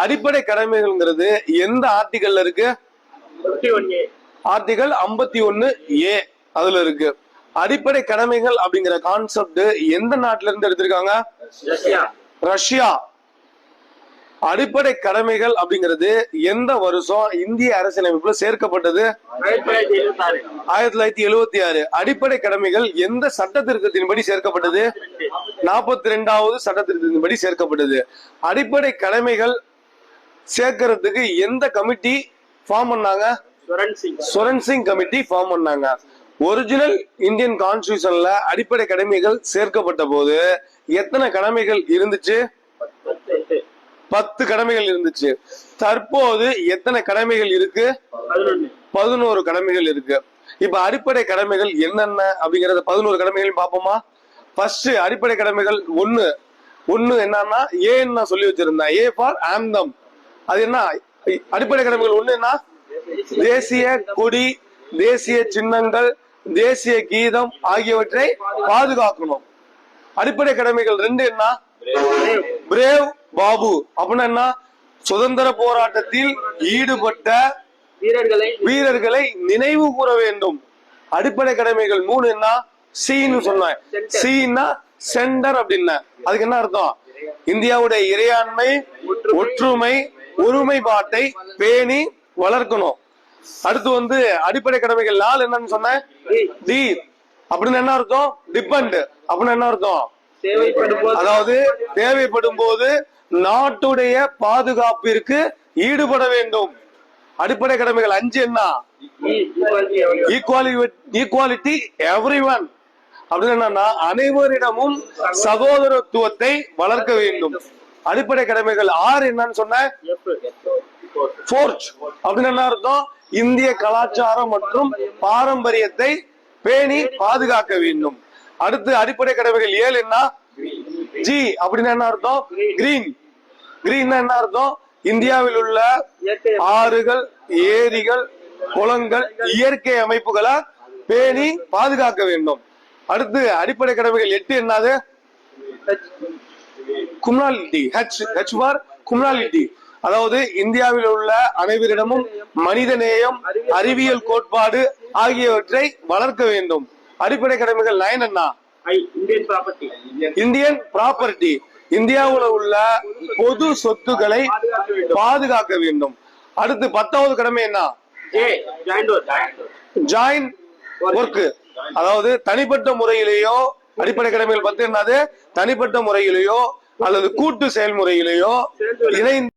அடிப்படை கடமைகள்ங்கிறது எந்த ஆர்டிகல்ல இருக்கு? ஆர்டிகல் 51A அதுல இருக்கு. அடிப்படை கடமைகள் அப்படிங்கிற கான்செப்ட் எந்த நாட்டுல இருந்து எடுத்திருக்காங்க? ரஷ்யா. அடிப்படை கடமைகள் அப்படிங்கிறது எந்த வருஷம் இந்திய அரசியலமைப்புல சேர்க்கப்பட்டது? 1976. அடிப்படை கடமைகள் எந்த சட்ட திருத்தத்தின்படி சேர்க்கப்பட்டது? 42வது சட்ட திருத்தத்தின்படி சேர்க்கப்பட்டது. அடிப்படை கடமைகள் சேர்க்கறதுக்கு எந்த கமிட்டி ஃபார்ம் பண்ணாங்க? சுரன் சிங் கமிட்டி ஃபார்ம் பண்ணாங்க. ஒரிஜினல் இந்தியன் கான்ஸ்டிடியூஷன்ல அடிப்படை கடமைகள் சேர்க்கப்பட்ட போது எத்தனை கடமைகள் இருந்துச்சு? 10 கடமைகள் இருந்துச்சு. தற்போது எத்தனை கடமைகள் இருக்கு? 11 கடமைகள் இருக்கு. இப்ப அடிப்படை கடமைகள் என்னென்ன அப்படிங்கறத 11 கடமைகள் பாப்போமா? ஃபர்ஸ்ட் அடிப்படை கடமைகள் ஒன்னு என்னன்னா ஏன்னு நான் சொல்லி வச்சிருந்தேன். A for anthem. அது என்ன அடிப்படை கடமைகள்? ஒண்ணு என்ன? தேசிய கொடி, தேசிய சின்னங்கள், தேசிய கீதம் ஆகியவற்றை பாதுகாக்கணும். அடிப்படை கடமைகள் 2 என்ன? பிரேவ் பாபு அப்படின்னா என்ன? சுதந்திர போராட்டத்தில் ஈடுபட்ட வீரர்களை நினைவு கூற வேண்டும். அடிப்படை கடமைகள் 3 என்ன? சீன்னு சொன்னேன். சீன்னா சென்டர் அப்படின்னா அதுக்கு என்ன அர்த்தம்? இந்தியாவுடைய இறையாண்மை, ஒற்றுமை, ஒருமைப்பாட்டை பேணி வளர்க்கணும். அடுத்து அடிப்படை கடமைகள் 4 என்னன்னு சொன்னேன்? டி அப்படின்னு என்ன அர்த்தம்? டிபெண்ட் அப்படின்னு என்ன அர்த்தம்? அதாவது தேவைப்படும் போது நாட்டுடைய பாதுகாப்பிற்கு ஈடுபட வேண்டும். அடிப்படை கடமைகள் 5 என்ன? ஈக்குவாலிட்டி எவ்ரிவன் அப்படின்னு என்னன்னா அனைவரிடமும் சகோதரத்துவத்தை வளர்க்க வேண்டும். அடிப்படை கடமைகள் 6 என்னன்னு சொன்ன? ஃபோர்ஜ் அப்படின்னு என்ன அர்த்தம்? இந்திய கலாச்சாரம் மற்றும் பாரம்பரியத்தை பேணி பாதுகாக்க வேண்டும். அடுத்து அடிப்படை கடமைகள் 7 என்ன? ஜி அப்படின்னு என்ன அர்த்தம்? கிரீன். கிரீன் என்ன அர்த்தம்? இந்தியாவில் உள்ள ஆறுகள், ஏரிகள், குளங்கள், இயற்கை அமைப்புகளை பேணி பாதுகாக்க வேண்டும். அடுத்து அடிப்படை கடமைகள் 8 என்னது? கும்னாலிட்டி. ஹெச் ஃபார் கும்னாலிட்டி. அதாவது இந்தியாவில் உள்ள அனைவரிடமும் மனித நேயம், அறிவியல் கோட்பாடு ஆகியவற்றை வளர்க்க வேண்டும். அடிப்படை கடமைகள் 9 என்ன? Indian property. இந்தியாவில் உள்ள பொது சொத்துக்களை பாதுகாக்க வேண்டும். அடுத்து 10வது கடமை என்ன? Join work. அதாவது தனிப்பட்ட முறையிலேயோ அடிப்படை கடமைகள் 10 என்னது? தனிப்பட்ட முறையிலேயோ அல்லது கூட்டு செயல்முறையிலேயோ இணைந்து